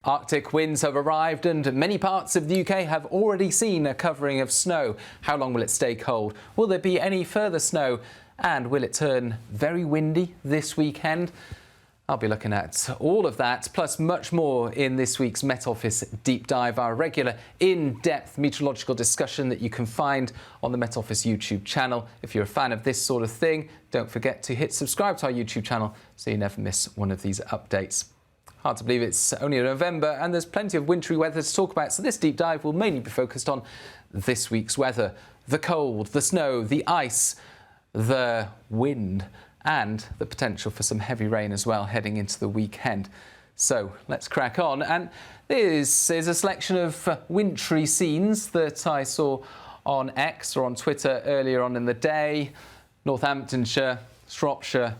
Arctic winds have arrived and many parts of the UK have already seen a covering of snow. How long will it stay cold? Will there be any further snow? And will it turn very windy this weekend? I'll be looking at all of that, plus much more in this week's Met Office Deep Dive, our regular in-depth meteorological discussion that you can find on the Met Office YouTube channel. If you're a fan of this sort of thing, don't forget to hit subscribe to our YouTube channel so you never miss one of these updates. Hard to believe it's only November and there's plenty of wintry weather to talk about, so this deep dive will mainly be focused on this week's weather. The cold, the snow, the ice, the wind and the potential for some heavy rain as well heading into the weekend. So let's crack on, and this is a selection of wintry scenes that I saw on X or on Twitter earlier on in the day. Northamptonshire, Shropshire,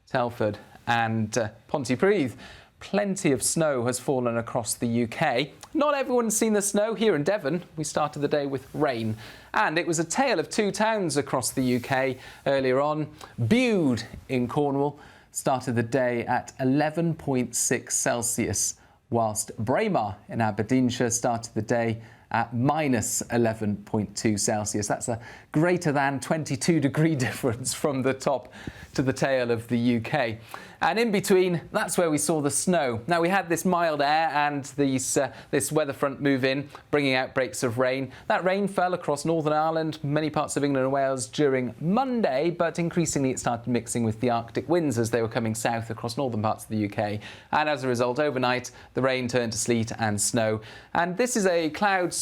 Telford and Pontypridd. Plenty of snow has fallen across the UK. Not everyone's seen the snow. Here in Devon, we started the day with rain. And it was a tale of two towns across the UK earlier on. Bude in Cornwall started the day at 11.6 Celsius, whilst Braemar in Aberdeenshire started the day at minus 11.2 Celsius. That's a greater than 22-degree difference from the top to the tail of the UK. And in between, that's where we saw the snow. Now, we had this mild air and this weather front move in, bringing outbreaks of rain. That rain fell across Northern Ireland, many parts of England and Wales during Monday, but increasingly it started mixing with the Arctic winds as they were coming south across northern parts of the UK. And as a result, overnight, the rain turned to sleet and snow. And this is a crowd,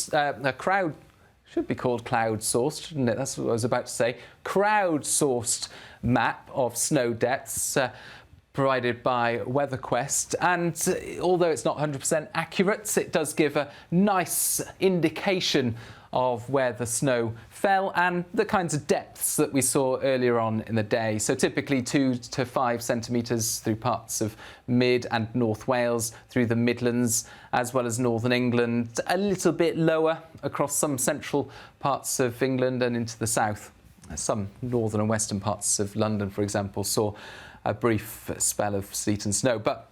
should be called cloud-sourced, shouldn't it? That's what I was about to say. Crowd-sourced map of snow depths provided by WeatherQuest, and although it's not 100% accurate, it does give a nice indication of where the snow fell and the kinds of depths that we saw earlier on in the day. So typically 2 to 5 centimetres through parts of mid and North Wales, through the Midlands, as well as Northern England, a little bit lower across some central parts of England and into the south. Some northern and western parts of London, for example, saw a brief spell of sleet and snow. But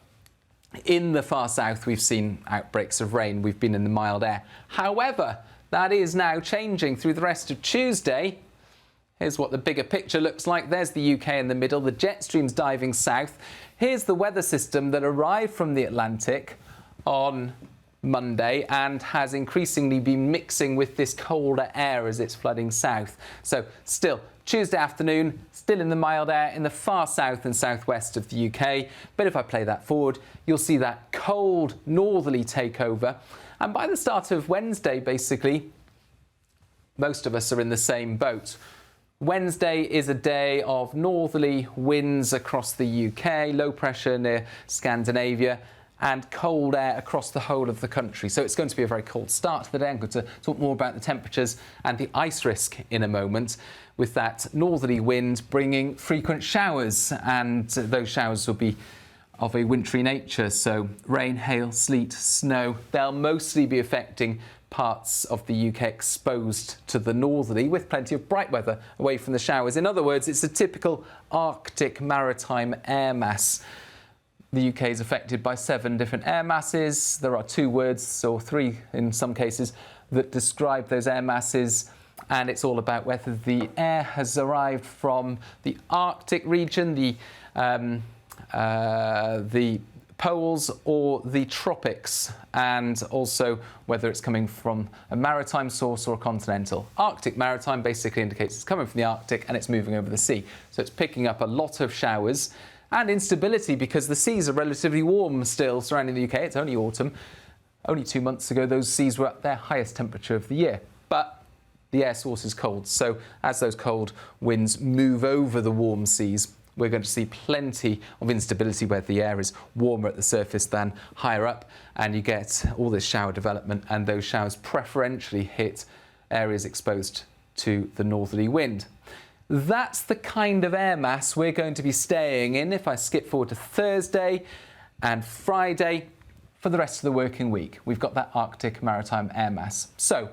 in the far south, we've seen outbreaks of rain. We've been in the mild air. However, that is now changing through the rest of Tuesday. Here's what the bigger picture looks like. There's the UK in the middle. The jet stream's diving south. Here's the weather system that arrived from the Atlantic on Monday and has increasingly been mixing with this colder air as it's flooding south. So still Tuesday afternoon, still in the mild air in the far south and southwest of the UK. But if I play that forward, you'll see that cold northerly takeover. And by the start of Wednesday, basically, most of us are in the same boat. Wednesday is a day of northerly winds across the UK, low pressure near Scandinavia, and cold air across the whole of the country. So it's going to be a very cold start to the day. I'm going to talk more about the temperatures and the ice risk in a moment, with that northerly wind bringing frequent showers, and those showers will be of a wintry nature. So rain, hail, sleet, snow, they'll mostly be affecting parts of the UK exposed to the northerly, with plenty of bright weather away from the showers. In other words, it's a typical Arctic maritime air mass. The UK is affected by 7 different air masses. There are 2 words, or 3 in some cases, that describe those air masses. And it's all about whether the air has arrived from the Arctic region, the poles or the tropics, and also whether it's coming from a maritime source or a continental. Arctic maritime basically indicates it's coming from the Arctic and it's moving over the sea. So it's picking up a lot of showers and instability because the seas are relatively warm still surrounding the UK. It's only autumn. Only 2 months ago, those seas were at their highest temperature of the year. But the air source is cold. So as those cold winds move over the warm seas, we're going to see plenty of instability where the air is warmer at the surface than higher up, and you get all this shower development, and those showers preferentially hit areas exposed to the northerly wind. That's the kind of air mass we're going to be staying in if I skip forward to Thursday and Friday for the rest of the working week. We've got that Arctic maritime air mass. So,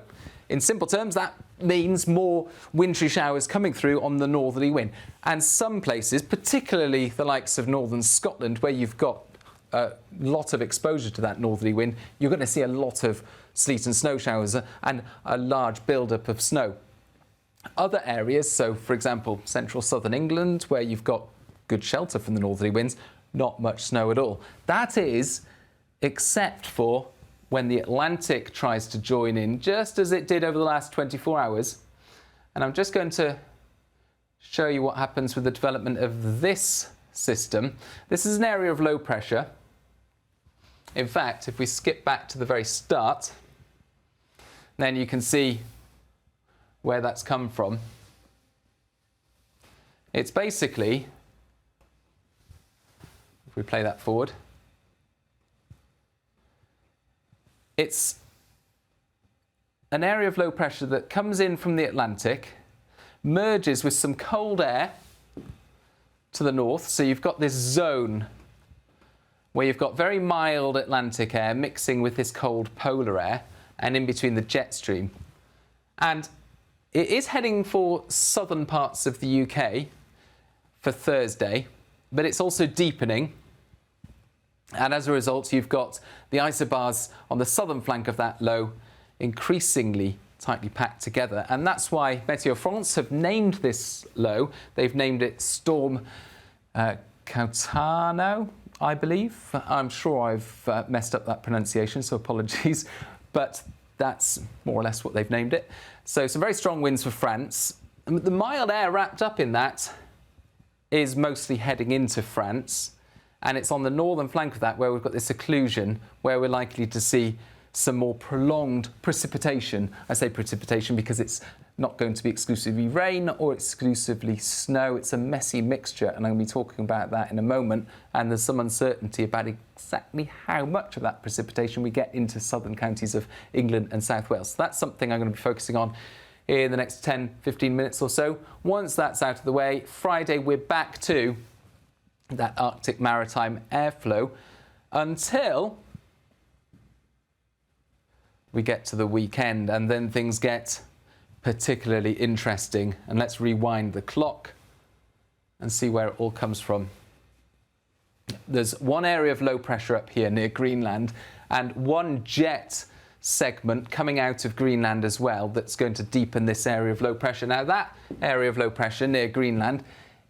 in simple terms, that means more wintry showers coming through on the northerly wind. And some places, particularly the likes of northern Scotland, where you've got a lot of exposure to that northerly wind, you're going to see a lot of sleet and snow showers and a large build-up of snow. Other areas, so for example, central southern England, where you've got good shelter from the northerly winds, not much snow at all. That is, except for when the Atlantic tries to join in, just as it did over the last 24 hours. And I'm just going to show you what happens with the development of this system. This is an area of low pressure. In fact, if we skip back to the very start, then you can see where that's come from. It's basically, if we play that forward, it's an area of low pressure that comes in from the Atlantic, merges with some cold air to the north. So you've got this zone where you've got very mild Atlantic air mixing with this cold polar air, and in between the jet stream. And it is heading for southern parts of the UK for Thursday, but it's also deepening. And as a result, you've got the isobars on the southern flank of that low increasingly tightly packed together. And that's why Météo France have named this low. They've named it Storm Cautano, I believe. I'm sure I've messed up that pronunciation, so apologies. But that's more or less what they've named it. So some very strong winds for France. And the mild air wrapped up in that is mostly heading into France. And it's on the northern flank of that where we've got this occlusion, where we're likely to see some more prolonged precipitation. I say precipitation because it's not going to be exclusively rain or exclusively snow. It's a messy mixture, and I'm going to be talking about that in a moment. And there's some uncertainty about exactly how much of that precipitation we get into southern counties of England and South Wales. So that's something I'm going to be focusing on in the next 10-15 minutes or so. Once that's out of the way, Friday we're back to that Arctic maritime airflow until we get to the weekend, and then things get particularly interesting. And let's rewind the clock and see where it all comes from. There's one area of low pressure up here near Greenland, and one jet segment coming out of Greenland as well that's going to deepen this area of low pressure. Now that area of low pressure near Greenland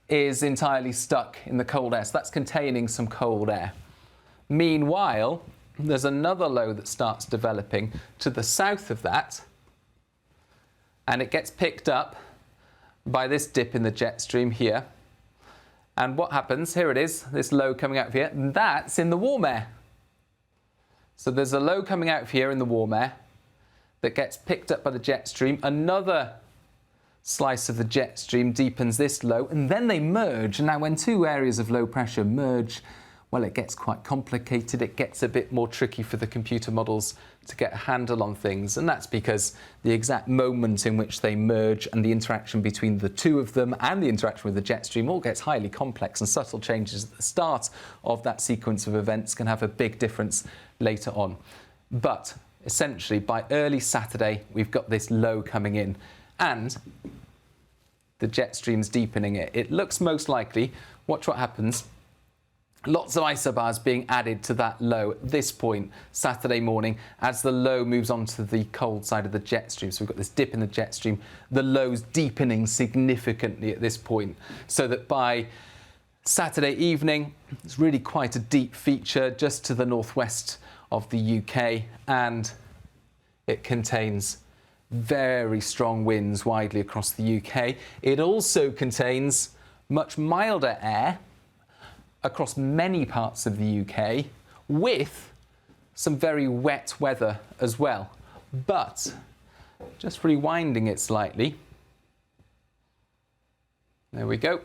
is entirely stuck in the cold air, so that's containing some cold air. Meanwhile, there's another low that starts developing to the south of that, and it gets picked up by this dip in the jet stream here. And what happens, here it is, this low coming out of here, and that's in the warm air. So there's a low coming out of here in the warm air that gets picked up by the jet stream. Another slice of the jet stream deepens this low, and then they merge. And now when two areas of low pressure merge, well, it gets quite complicated. It gets a bit more tricky for the computer models to get a handle on things. And that's because the exact moment in which they merge and the interaction between the two of them and the interaction with the jet stream all gets highly complex, and subtle changes at the start of that sequence of events can have a big difference later on. But essentially, by early Saturday, we've got this low coming in, and the jet stream's deepening it. It looks most likely, watch what happens, lots of isobars being added to that low at this point, Saturday morning, as the low moves on to the cold side of the jet stream. So we've got this dip in the jet stream, the low's deepening significantly at this point, so that by Saturday evening, it's really quite a deep feature just to the northwest of the UK, and it contains very strong winds widely across the UK. It also contains much milder air across many parts of the UK, with some very wet weather as well. But just rewinding it slightly, there we go.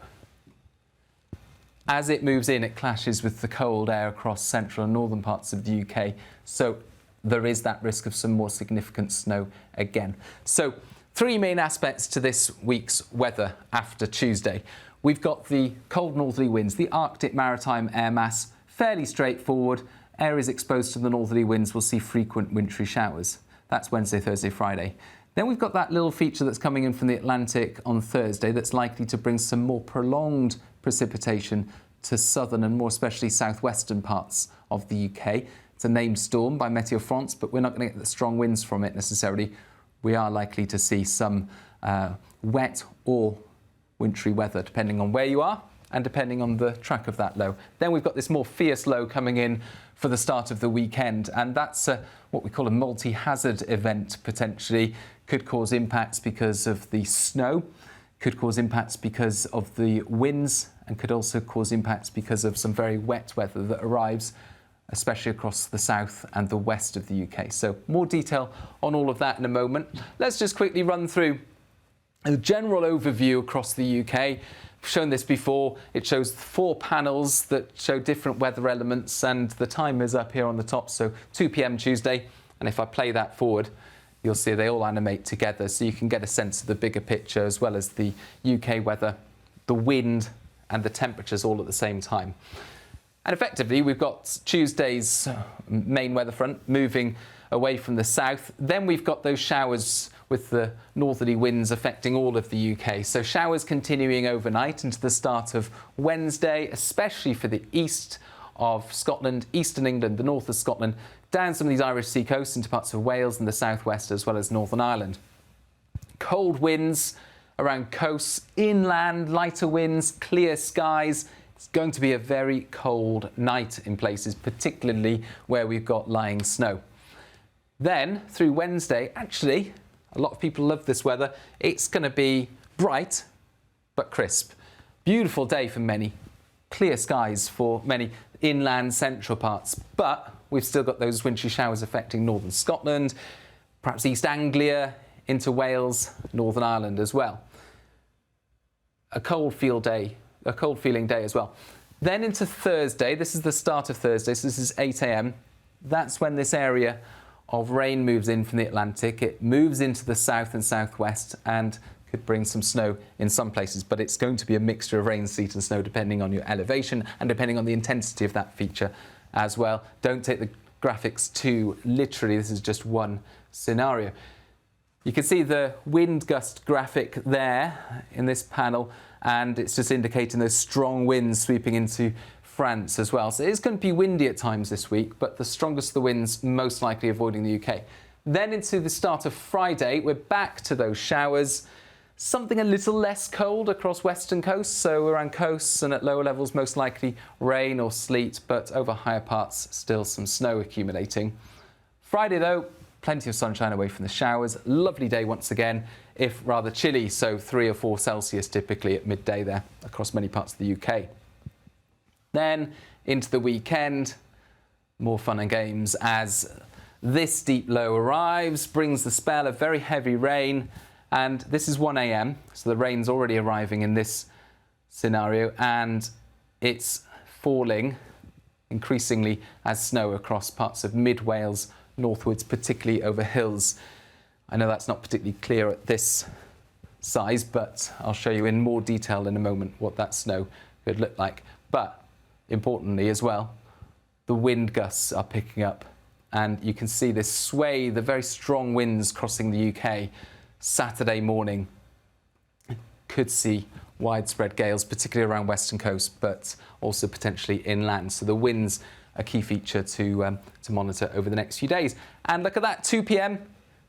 As it moves in, it clashes with the cold air across central and northern parts of the UK. So there is that risk of some more significant snow again. So three main aspects to this week's weather after Tuesday. We've got the cold northerly winds, the Arctic maritime air mass, fairly straightforward. Areas exposed to the northerly winds will see frequent wintry showers. That's Wednesday, Thursday, Friday. Then we've got that little feature that's coming in from the Atlantic on Thursday that's likely to bring some more prolonged precipitation to southern and more especially southwestern parts of the UK. It's a named storm by Meteo France, but we're not going to get the strong winds from it necessarily. We are likely to see some wet or wintry weather, depending on where you are and depending on the track of that low. Then we've got this more fierce low coming in for the start of the weekend, and that's what we call a multi-hazard event, potentially. Could cause impacts because of the snow, could cause impacts because of the winds, and could also cause impacts because of some very wet weather that arrives, especially across the south and the west of the UK. So more detail on all of that in a moment. Let's just quickly run through a general overview across the UK. I've shown this before. It shows 4 panels that show different weather elements, and the time is up here on the top, so 2 p.m. Tuesday. And if I play that forward, you'll see they all animate together, so you can get a sense of the bigger picture as well as the UK weather, the wind and the temperatures all at the same time. And effectively, we've got Tuesday's main weather front moving away from the south. Then we've got those showers with the northerly winds affecting all of the UK. So showers continuing overnight into the start of Wednesday, especially for the east of Scotland, eastern England, the north of Scotland, down some of these Irish sea coasts into parts of Wales and the southwest, as well as Northern Ireland. Cold winds around coasts, inland, lighter winds, clear skies. It's going to be a very cold night in places, particularly where we've got lying snow. Then, through Wednesday, actually, a lot of people love this weather. It's going to be bright, but crisp. Beautiful day for many. Clear skies for many inland central parts. But we've still got those wintry showers affecting northern Scotland, perhaps East Anglia, into Wales, Northern Ireland as well. A cold feeling day as well. Then into Thursday, this is the start of Thursday, so this is 8 a.m. That's when this area of rain moves in from the Atlantic. It moves into the south and southwest and could bring some snow in some places, but it's going to be a mixture of rain, sleet and snow depending on your elevation and depending on the intensity of that feature as well. Don't take the graphics too literally. This is just one scenario. You can see the wind gust graphic there in this panel, and it's just indicating those strong winds sweeping into France as well. So it's going to be windy at times this week, but the strongest of the winds most likely avoiding the UK. Then into the start of Friday, we're back to those showers. Something a little less cold across western coasts, so around coasts and at lower levels most likely rain or sleet, but over higher parts still some snow accumulating. Friday though, plenty of sunshine away from the showers. Lovely day once again, if rather chilly, so 3 or 4 Celsius typically at midday there across many parts of the UK. Then into the weekend, more fun and games as this deep low arrives, brings the spell of very heavy rain, and this is 1 a.m, so the rain's already arriving in this scenario, and it's falling increasingly as snow across parts of mid-Wales northwards, particularly over hills. I know that's not particularly clear at this size, but I'll show you in more detail in a moment what that snow could look like. But importantly as well, the wind gusts are picking up, and you can see this sway, the very strong winds crossing the UK. Saturday morning could see widespread gales, particularly around western coast, but also potentially inland. So the winds a key feature to monitor over the next few days. And look at that, 2 p.m,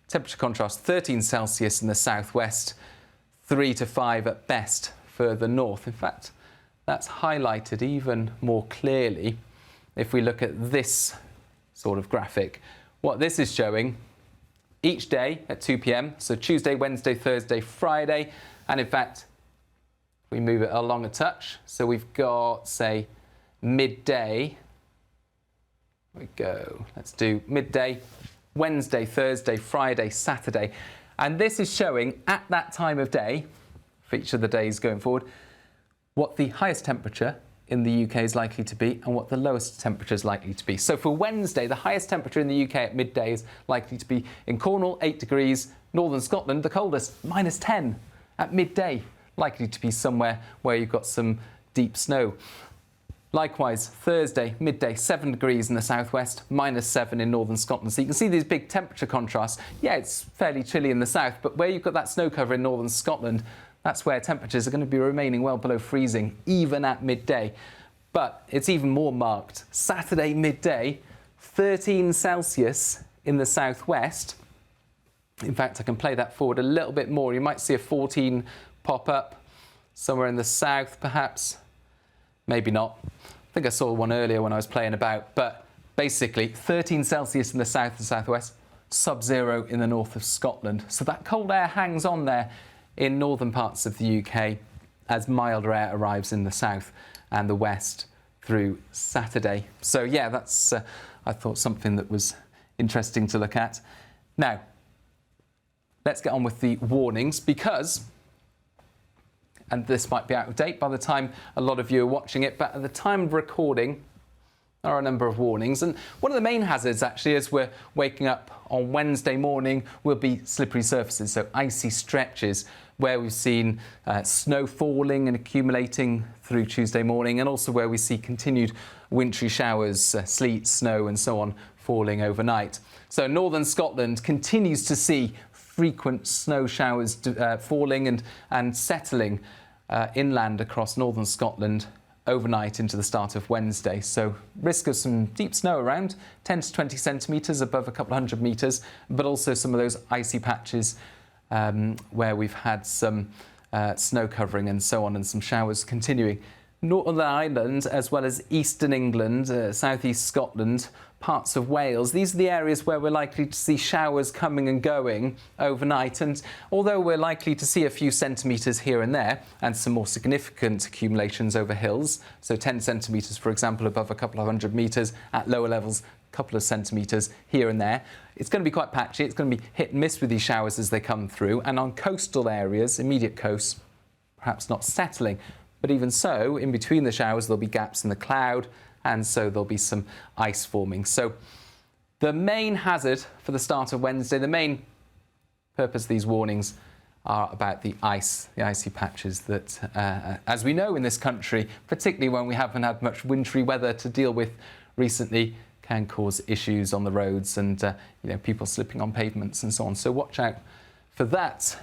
temperature contrast 13 Celsius in the southwest, 3 to 5 at best further north. In fact, that's highlighted even more clearly if we look at this sort of graphic. What this is showing each day at 2 p.m, so Tuesday, Wednesday, Thursday, Friday, and in fact, we move it along a touch. So we've got, say, midday. Here we go. Let's do midday, Wednesday, Thursday, Friday, Saturday. And this is showing at that time of day, for each of the days going forward, what the highest temperature in the UK is likely to be and what the lowest temperature is likely to be. So for Wednesday, the highest temperature in the UK at midday is likely to be in Cornwall, 8 degrees, northern Scotland, the coldest, -10 at midday, likely to be somewhere where you've got some deep snow. Likewise, Thursday, midday, 7 degrees in the southwest, -7 in northern Scotland. So you can see these big temperature contrasts. Yeah, it's fairly chilly in the south, but where you've got that snow cover in northern Scotland, that's where temperatures are going to be remaining well below freezing, even at midday. But it's even more marked. Saturday midday, 13 Celsius in the southwest. In fact, I can play that forward a little bit more. You might see a 14 pop up somewhere in the south, perhaps. Maybe not. I think I saw one earlier when I was playing about. But basically, 13 Celsius in the south and southwest, sub-zero in the north of Scotland. So that cold air hangs on there in northern parts of the UK as milder air arrives in the south and the west through Saturday. So yeah, that's, I thought, something that was interesting to look at. Now, let's get on with the warnings because, and this might be out of date by the time a lot of you are watching it, but at the time of recording, there are a number of warnings. And one of the main hazards, actually, as we're waking up on Wednesday morning, will be slippery surfaces, so icy stretches, where we've seen snow falling and accumulating through Tuesday morning, and also where we see continued wintry showers, sleet, snow, and so on, falling overnight. So northern Scotland continues to see frequent snow showers falling and settling inland across northern Scotland overnight into the start of Wednesday. So risk of some deep snow around, 10 to 20 centimetres above a couple of hundred metres, but also some of those icy patches where we've had some snow covering and so on, and some showers continuing. Northern Ireland, as well as eastern England, southeast Scotland, parts of Wales. These are the areas where we're likely to see showers coming and going overnight. And although we're likely to see a few centimetres here and there, and some more significant accumulations over hills, so 10 centimetres, for example, above a couple of hundred metres, at lower levels, a couple of centimetres here and there, it's going to be quite patchy. It's going to be hit and miss with these showers as they come through. And on coastal areas, immediate coasts, perhaps not settling. But even so, in between the showers, there'll be gaps in the cloud, and so there'll be some ice forming. So the main hazard for the start of Wednesday, the main purpose of these warnings are about the ice, the icy patches that, as we know in this country, particularly when we haven't had much wintry weather to deal with recently, can cause issues on the roads and people slipping on pavements and so on. So watch out for that.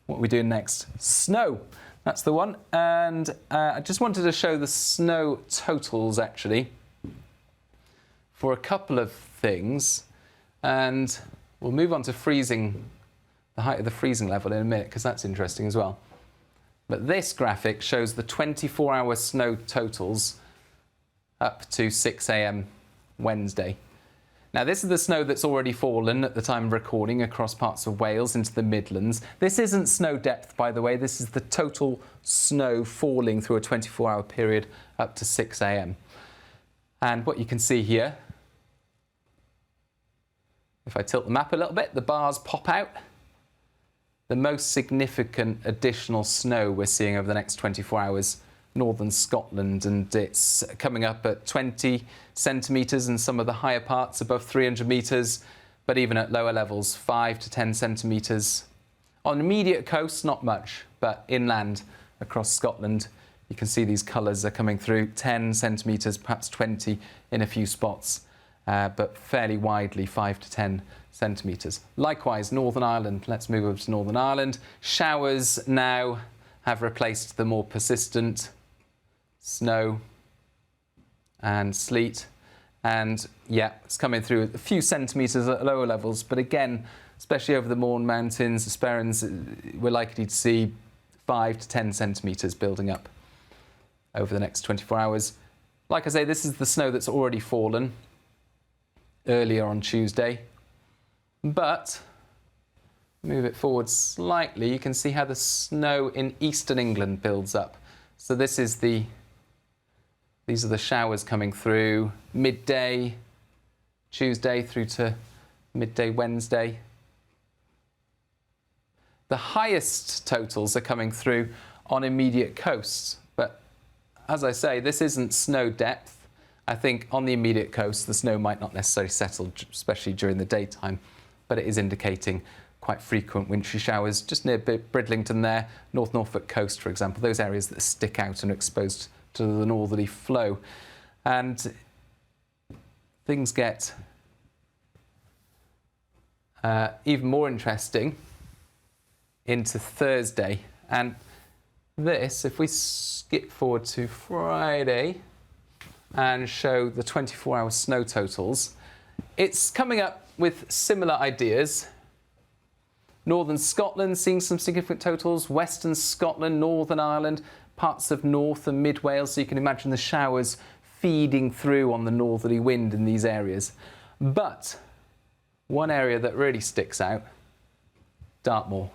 What we're doing next, snow. That's the one. And I just wanted to show the snow totals, actually, for a couple of things. And we'll move on to freezing, the height of the freezing level in a minute, because that's interesting as well. But this graphic shows the 24-hour snow totals up to 6 a.m. Wednesday. Now, this is the snow that's already fallen at the time of recording across parts of Wales into the Midlands. This isn't snow depth, by the way. This is the total snow falling through a 24-hour period up to 6 a.m. And what you can see here, if I tilt the map a little bit, the bars pop out. The most significant additional snow we're seeing over the next 24 hours, northern Scotland, and it's coming up at 20 centimetres in some of the higher parts, above 300 metres, but even at lower levels, 5 to 10 centimetres. On immediate coast, not much, but inland across Scotland, you can see these colours are coming through, 10 centimetres, perhaps 20 in a few spots, but fairly widely, 5 to 10 centimetres. Likewise, Northern Ireland, let's move over to Northern Ireland. Showers now have replaced the more persistent snow and sleet, and yeah, it's coming through a few centimetres at lower levels, but again, especially over the Mourne Mountains, the Sperrins, we're likely to see 5 to 10 centimetres building up over the next 24 hours. Like I say, this is the snow that's already fallen earlier on Tuesday, but move it forward slightly, you can see how the snow in eastern England builds up. So this is these are the showers coming through midday Tuesday through to midday Wednesday. The highest totals are coming through on immediate coasts, but as I say, this isn't snow depth. I think on the immediate coast, the snow might not necessarily settle, especially during the daytime, but it is indicating quite frequent wintry showers just near Bridlington there, North Norfolk coast, for example, those areas that stick out and are exposed to the northerly flow. And things get even more interesting into Thursday. And this, if we skip forward to Friday, and show the 24-hour snow totals. It's coming up with similar ideas. Northern Scotland seeing some significant totals, Western Scotland, Northern Ireland, parts of North and Mid Wales, so you can imagine the showers feeding through on the northerly wind in these areas. But one area that really sticks out, Dartmoor.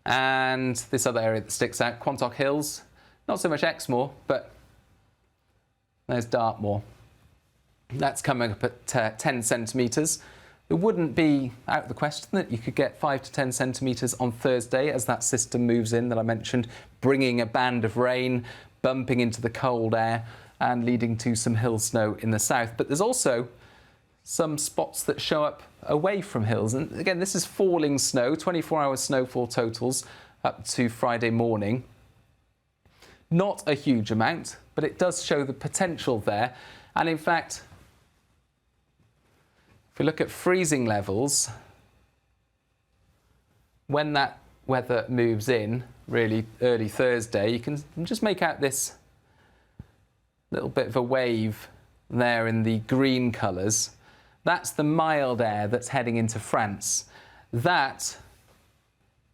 And this other area that sticks out, Quantock Hills, not so much Exmoor, but there's Dartmoor. That's coming up at 10 centimetres. It wouldn't be out of the question that you could get 5 to 10 centimetres on Thursday as that system moves in that I mentioned, bringing a band of rain, bumping into the cold air and leading to some hill snow in the south. But there's also some spots that show up away from hills. And again, this is falling snow, 24-hour snowfall totals up to Friday morning. Not a huge amount, but it does show the potential there. And in fact, if we look at freezing levels, when that weather moves in, really early Thursday, you can just make out this little bit of a wave there in the green colours. That's the mild air that's heading into France. That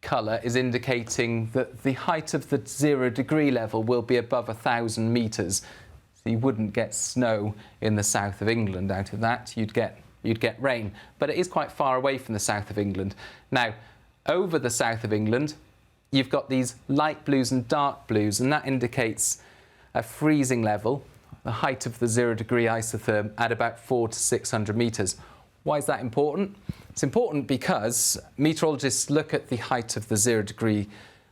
colour is indicating that the height of the 0 degree level will be above 1,000 metres. So you wouldn't get snow in the south of England out of that. You'd get rain. But it is quite far away from the south of England. Now, over the south of England, you've got these light blues and dark blues, and that indicates a freezing level, the height of the 0 degree isotherm at about 400 to 600 metres. Why is that important? It's important because meteorologists look at the height of the 0 degree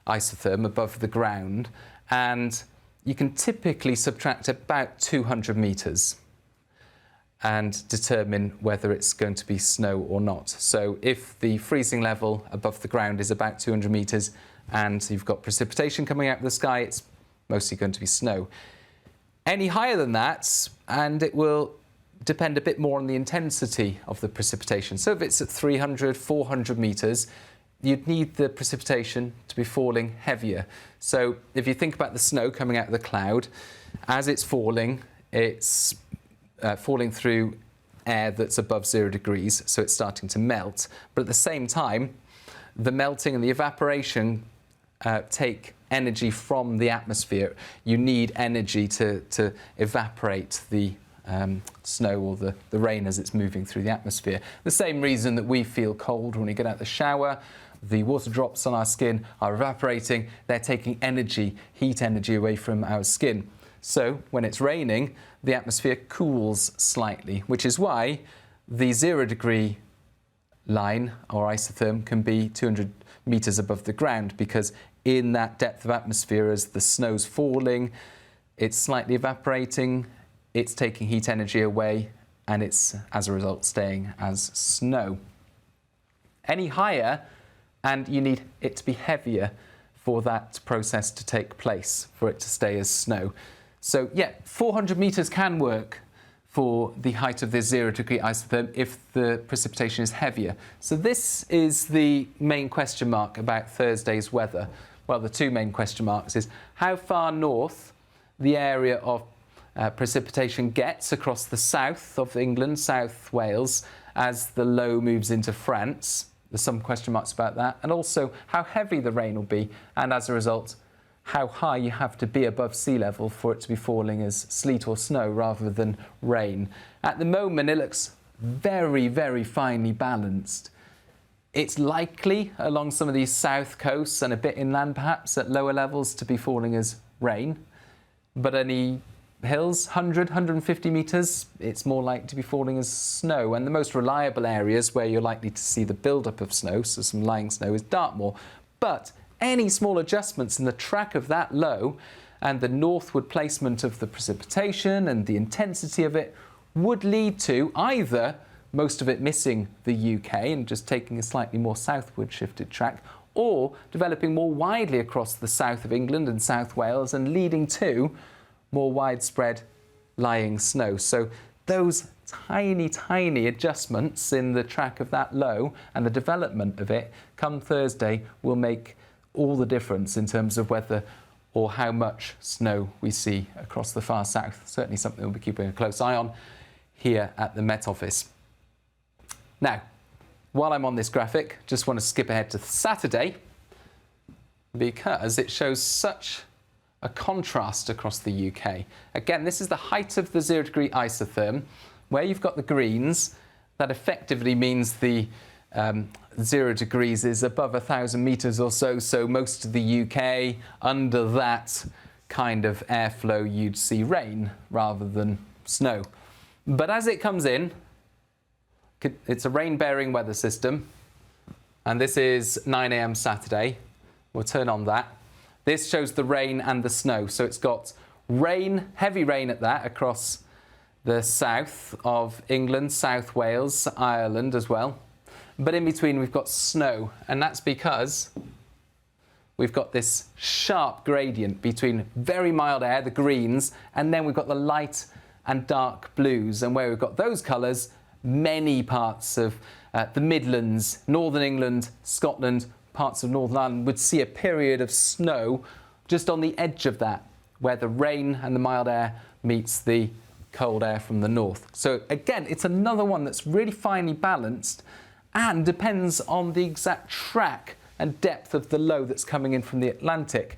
isotherm above the ground, and you can typically subtract about 200 metres and determine whether it's going to be snow or not. So if the freezing level above the ground is about 200 metres and you've got precipitation coming out of the sky, it's mostly going to be snow. Any higher than that, and it will depend a bit more on the intensity of the precipitation. So if it's at 300, 400 metres, you'd need the precipitation to be falling heavier. So if you think about the snow coming out of the cloud, as it's falling through air that's above 0 degrees, so it's starting to melt. But at the same time, the melting and the evaporation take energy from the atmosphere. You need energy to evaporate the snow or the rain as it's moving through the atmosphere. The same reason that we feel cold when we get out of the shower. The water drops on our skin are evaporating. They're taking energy, heat energy away from our skin. So when it's raining, the atmosphere cools slightly, which is why the 0 degree line or isotherm can be 200 metres above the ground, because in that depth of atmosphere, as the snow's falling, it's slightly evaporating, it's taking heat energy away, and it's, as a result, staying as snow. Any higher, and you need it to be heavier for that process to take place, for it to stay as snow. So yeah, 400 metres can work for the height of the 0 degree isotherm if the precipitation is heavier. So this is the main question mark about Thursday's weather. Well, the two main question marks is how far north the area of precipitation gets across the south of England, South Wales, as the low moves into France. There's some question marks about that. And also how heavy the rain will be, and as a result, how high you have to be above sea level for it to be falling as sleet or snow rather than rain. At the moment, it looks very, very finely balanced. It's likely along some of these south coasts and a bit inland perhaps at lower levels to be falling as rain. But any hills, 100, 150 metres, it's more likely to be falling as snow. And the most reliable areas where you're likely to see the build-up of snow, so some lying snow, is Dartmoor. But any small adjustments in the track of that low and the northward placement of the precipitation and the intensity of it would lead to either most of it missing the UK and just taking a slightly more southward shifted track, or developing more widely across the south of England and South Wales and leading to more widespread lying snow. So those tiny, tiny adjustments in the track of that low and the development of it come Thursday will make all the difference in terms of whether or how much snow we see across the far south. Certainly something we'll be keeping a close eye on here at the Met Office. Now, while I'm on this graphic, just want to skip ahead to Saturday because it shows such a contrast across the UK. Again, this is the height of the 0 degree isotherm, where you've got the greens. That effectively means the 0 degrees is above 1,000 metres or so, so most of the UK, under that kind of airflow, you'd see rain rather than snow. But as it comes in, it's a rain-bearing weather system, and this is 9 a.m. Saturday. We'll turn on that. This shows the rain and the snow, so it's got rain, heavy rain at that, across the south of England, South Wales, Ireland as well. But in between we've got snow, and that's because we've got this sharp gradient between very mild air, the greens, and then we've got the light and dark blues. And where we've got those colours, many parts of the Midlands, Northern England, Scotland, parts of Northern Ireland would see a period of snow just on the edge of that, where the rain and the mild air meets the cold air from the north. So again, it's another one that's really finely balanced and depends on the exact track and depth of the low that's coming in from the Atlantic.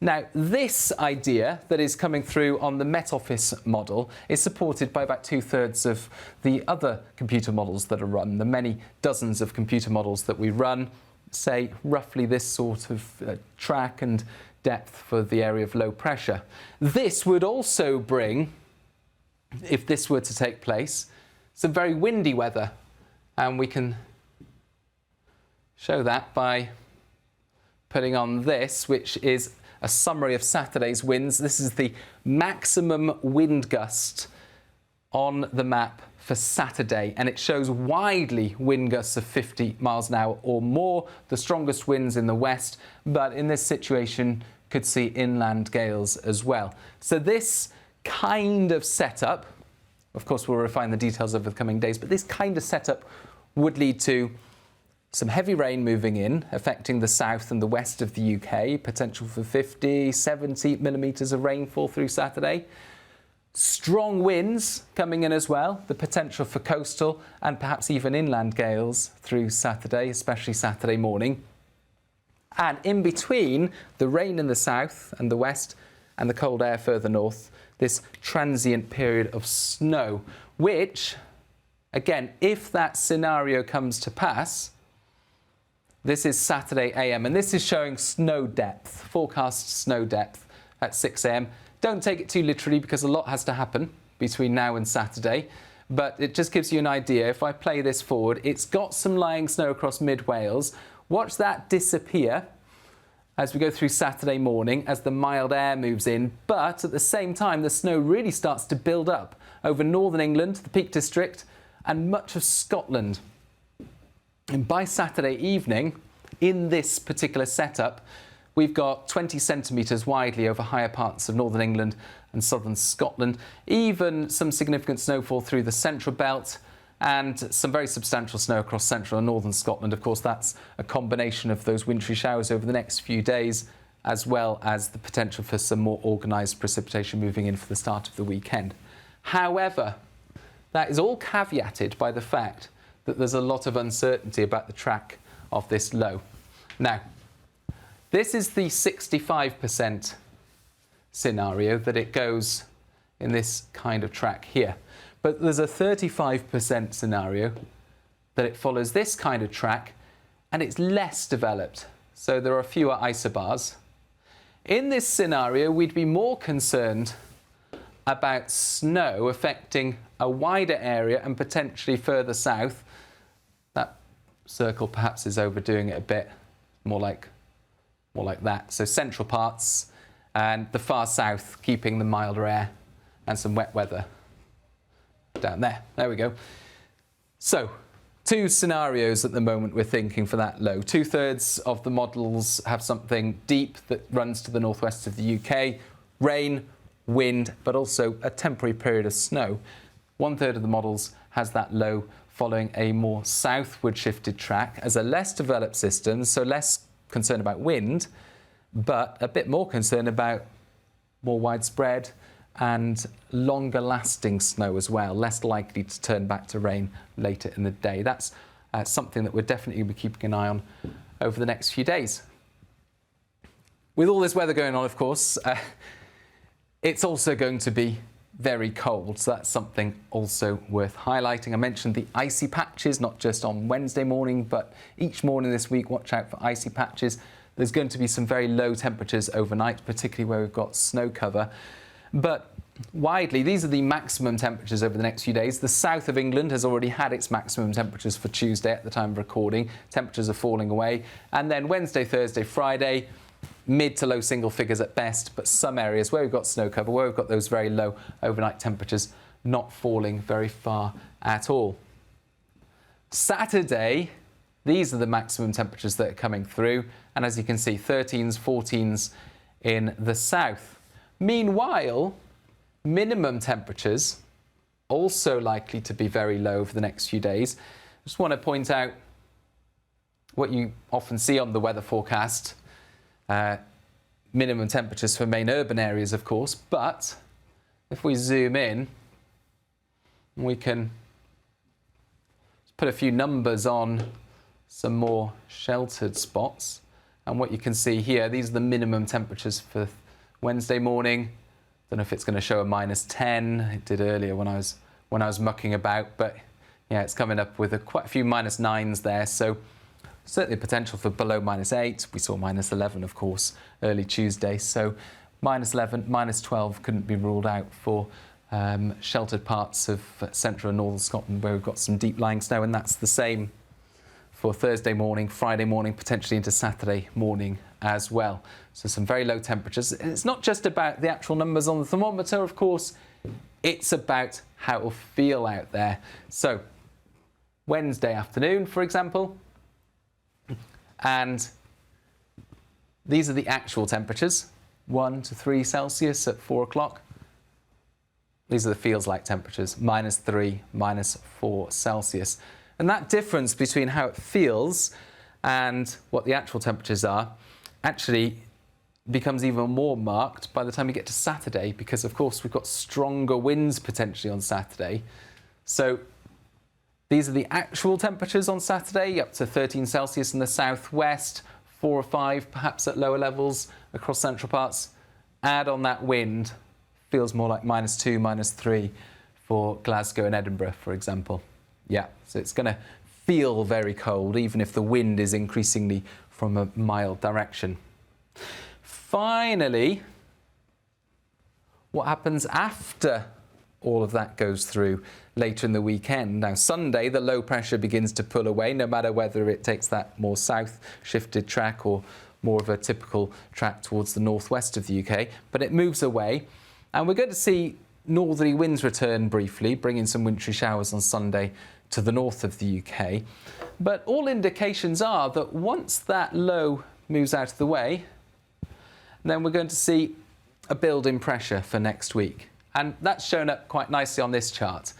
Now, this idea that is coming through on the Met Office model is supported by about 2/3 of the other computer models that are run, the many dozens of computer models that we run, say roughly this sort of track and depth for the area of low pressure. This would also bring, if this were to take place, some very windy weather, and we can show that by putting on this, which is a summary of Saturday's winds. This is the maximum wind gust on the map for Saturday, and it shows widely wind gusts of 50 miles an hour or more, the strongest winds in the west, but in this situation could see inland gales as well. So this kind of setup, of course we'll refine the details over the coming days, but this kind of setup would lead to some heavy rain moving in, affecting the south and the west of the UK, potential for 50, 70 millimetres of rainfall through Saturday. Strong winds coming in as well, the potential for coastal and perhaps even inland gales through Saturday, especially Saturday morning. And in between the rain in the south and the west and the cold air further north, this transient period of snow, which, again, if that scenario comes to pass, this is Saturday AM, and this is showing snow depth, forecast snow depth at 6 a.m. Don't take it too literally because a lot has to happen between now and Saturday, but it just gives you an idea. If I play this forward, it's got some lying snow across mid-Wales. Watch that disappear as we go through Saturday morning as the mild air moves in, but at the same time the snow really starts to build up over northern England, the Peak District, and much of Scotland. And by Saturday evening, in this particular setup, we've got 20 centimetres widely over higher parts of northern England and southern Scotland, even some significant snowfall through the central belt and some very substantial snow across central and northern Scotland. Of course, that's a combination of those wintry showers over the next few days, as well as the potential for some more organised precipitation moving in for the start of the weekend. However, that is all caveated by the fact that there's a lot of uncertainty about the track of this low. Now, this is the 65% scenario that it goes in this kind of track here. But there's a 35% scenario that it follows this kind of track and it's less developed. So there are fewer isobars. In this scenario, we'd be more concerned about snow affecting a wider area and potentially further south. That circle perhaps is overdoing it a bit, more like that. So central parts and the far south keeping the milder air and some wet weather down there. There we go. So two scenarios at the moment we're thinking for that low. 2/3 of the models have something deep that runs to the northwest of the UK, rain, wind, but also a temporary period of snow. 1/3 of the models has that low following a more southward shifted track as a less developed system, so less concern about wind, but a bit more concerned about more widespread and longer lasting snow as well, less likely to turn back to rain later in the day. That's something that we're definitely going to be keeping an eye on over the next few days. With all this weather going on, of course, it's also going to be very cold, so that's something also worth highlighting. I mentioned the icy patches, not just on Wednesday morning, but each morning this week, watch out for icy patches. There's going to be some very low temperatures overnight, particularly where we've got snow cover. But widely, these are the maximum temperatures over the next few days. The south of England has already had its maximum temperatures for Tuesday at the time of recording. Temperatures are falling away. And then Wednesday, Thursday, Friday, mid to low single figures at best, but some areas where we've got snow cover, where we've got those very low overnight temperatures, not falling very far at all. Saturday, these are the maximum temperatures that are coming through, and as you can see, 13s, 14s in the south. Meanwhile, minimum temperatures also likely to be very low over the next few days. Just want to point out what you often see on the weather forecast. Minimum temperatures for main urban areas, of course, but if we zoom in, we can put a few numbers on some more sheltered spots. And what you can see here, these are the minimum temperatures for Wednesday morning. Don't know if it's going to show a -10. It did earlier when I was mucking about, but yeah, it's coming up with quite a few -9s there. So certainly potential for below -8. We saw -11, of course, early Tuesday. So -11, -12 couldn't be ruled out for sheltered parts of central and northern Scotland where we've got some deep lying snow, and that's the same for Thursday morning, Friday morning, potentially into Saturday morning as well. So some very low temperatures. And it's not just about the actual numbers on the thermometer, of course, it's about how it will feel out there. So Wednesday afternoon, for example, and these are the actual temperatures, 1 to 3 Celsius at 4 o'clock. These are the feels like temperatures, -3, -4 Celsius. And that difference between how it feels and what the actual temperatures are actually becomes even more marked by the time you get to Saturday, because of course we've got stronger winds potentially on Saturday. So these are the actual temperatures on Saturday, up to 13 Celsius in the southwest, 4 or 5 perhaps at lower levels across central parts. Add on that wind, feels more like -2, -3 for Glasgow and Edinburgh, for example. Yeah, so it's going to feel very cold, even if the wind is increasingly from a mild direction. Finally, what happens after all of that goes through later in the weekend? Now, Sunday, the low pressure begins to pull away, no matter whether it takes that more south shifted track or more of a typical track towards the northwest of the UK, but it moves away. And we're going to see northerly winds return briefly, bringing some wintry showers on Sunday to the north of the UK. But all indications are that once that low moves out of the way, then we're going to see a build in pressure for next week. And that's shown up quite nicely on this chart.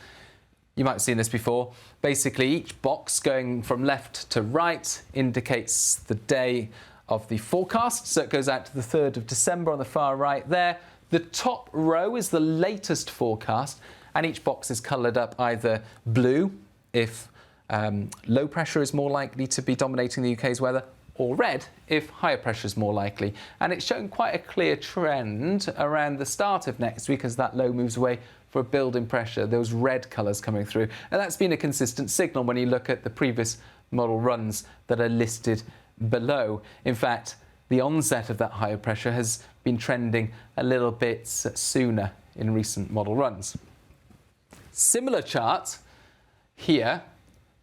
You might have seen this before. Basically, each box going from left to right indicates the day of the forecast. So it goes out to the 3rd of December on the far right there. The top row is the latest forecast, and each box is coloured up either blue, if low pressure is more likely to be dominating the UK's weather, or red if higher pressure is more likely. And it's showing quite a clear trend around the start of next week as that low moves away for a build in pressure, those red colours coming through. And that's been a consistent signal when you look at the previous model runs that are listed below. In fact, the onset of that higher pressure has been trending a little bit sooner in recent model runs. Similar chart here,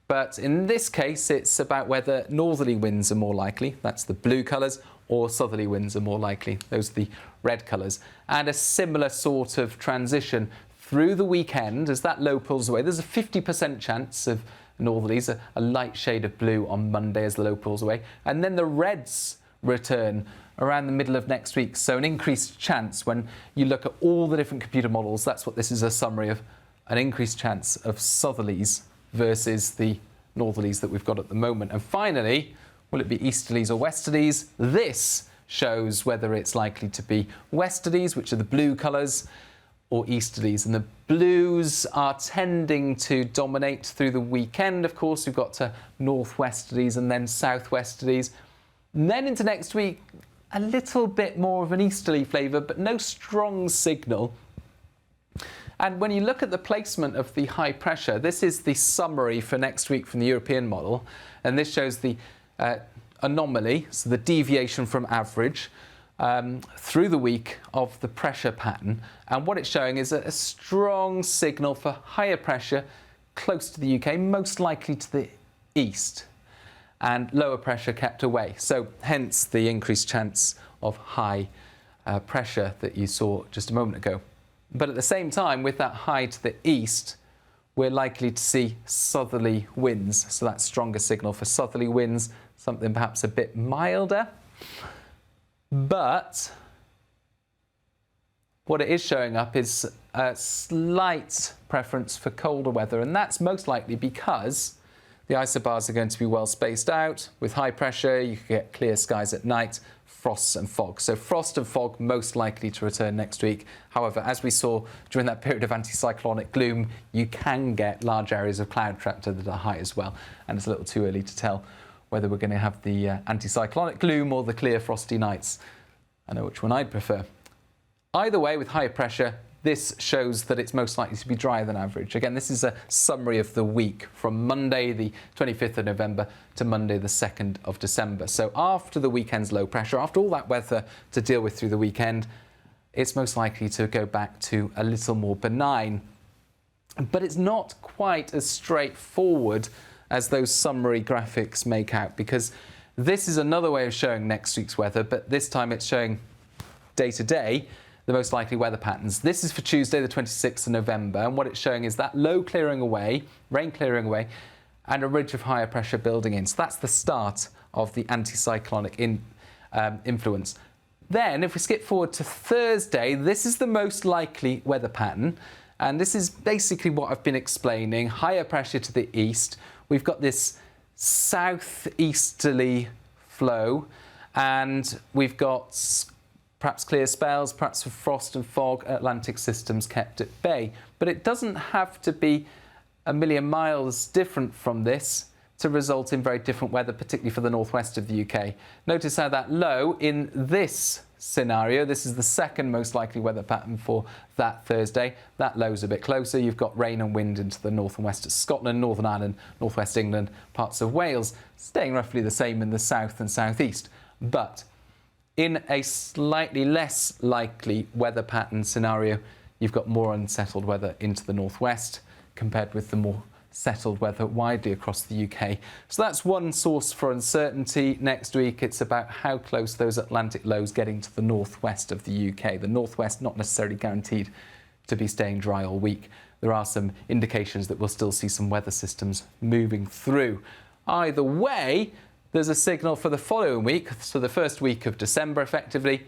but in this case it's about whether northerly winds are more likely, that's the blue colours, or southerly winds are more likely, those are the red colours. And a similar sort of transition through the weekend as that low pulls away. There's a 50% chance of northerlies, a light shade of blue on Monday as the low pulls away, and then the reds return around the middle of next week. So an increased chance when you look at all the different computer models, that's what this is a summary of, an increased chance of southerlies versus the northerlies that we've got at the moment. And finally, will it be easterlies or westerlies? This shows whether it's likely to be westerlies, which are the blue colours, or easterlies. And the blues are tending to dominate through the weekend. Of course, we've got to northwesterlies and then southwesterlies. And then into next week, a little bit more of an easterly flavour, but no strong signal. And when you look at the placement of the high pressure, this is the summary for next week from the European model. And this shows the anomaly, so the deviation from average, through the week of the pressure pattern. And what it's showing is a strong signal for higher pressure close to the UK, most likely to the east, and lower pressure kept away. So hence the increased chance of high pressure that you saw just a moment ago. But at the same time, with that high to the east, we're likely to see southerly winds. So that's stronger signal for southerly winds, something perhaps a bit milder. But what it is showing up is a slight preference for colder weather, and that's most likely because the isobars are going to be well spaced out. With high pressure, you can get clear skies at night, frosts and fog. So frost and fog most likely to return next week. However, as we saw during that period of anticyclonic gloom, you can get large areas of cloud trapped that are high as well. And it's a little too early to tell whether we're going to have the anticyclonic gloom or the clear frosty nights. I know which one I'd prefer. Either way, with higher pressure, this shows that it's most likely to be drier than average. Again, this is a summary of the week from Monday, the 25th of November to Monday, the 2nd of December. So after the weekend's low pressure, after all that weather to deal with through the weekend, it's most likely to go back to a little more benign. But it's not quite as straightforward as those summary graphics make out, because this is another way of showing next week's weather, but this time it's showing day to day the most likely weather patterns. This is for Tuesday, the 26th of November, and what it's showing is that low clearing away, rain clearing away, and a ridge of higher pressure building in. So that's the start of the anticyclonic influence. Then, if we skip forward to Thursday, this is the most likely weather pattern, and this is basically what I've been explaining. Higher pressure to the east. We've got this southeasterly flow, and we've got perhaps clear spells, perhaps with frost and fog, Atlantic systems kept at bay. But it doesn't have to be a million miles different from this to result in very different weather, particularly for the northwest of the UK. Notice how that low in this scenario, this is the second most likely weather pattern for that Thursday. That low's a bit closer. You've got rain and wind into the north and west of Scotland, Northern Ireland, northwest England, parts of Wales, staying roughly the same in the south and southeast. But in a slightly less likely weather pattern scenario, you've got more unsettled weather into the northwest compared with the more settled weather widely across the UK. So that's one source for uncertainty next week. It's about how close those Atlantic lows getting to the northwest of the UK. The northwest not necessarily guaranteed to be staying dry all week. There are some indications that we'll still see some weather systems moving through. Either way, there's a signal for the following week, so the first week of December effectively.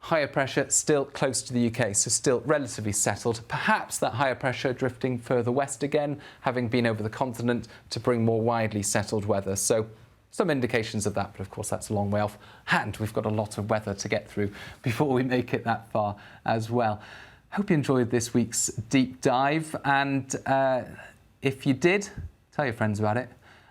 Higher pressure still close to the UK, so still relatively settled. Perhaps that higher pressure drifting further west again, having been over the continent to bring more widely settled weather. So some indications of that, but of course that's a long way off. And we've got a lot of weather to get through before we make it that far as well. Hope you enjoyed this week's deep dive, and if you did, tell your friends about it.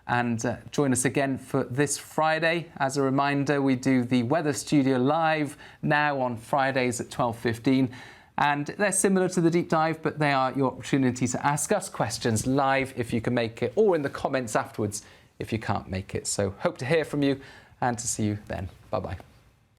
And join us again for this Friday. As a reminder, we do the Weather Studio live now on Fridays at 12:15. And they're similar to the deep dive, but they are your opportunity to ask us questions live if you can make it, or in the comments afterwards if you can't make it. So hope to hear from you and to see you then. Bye-bye.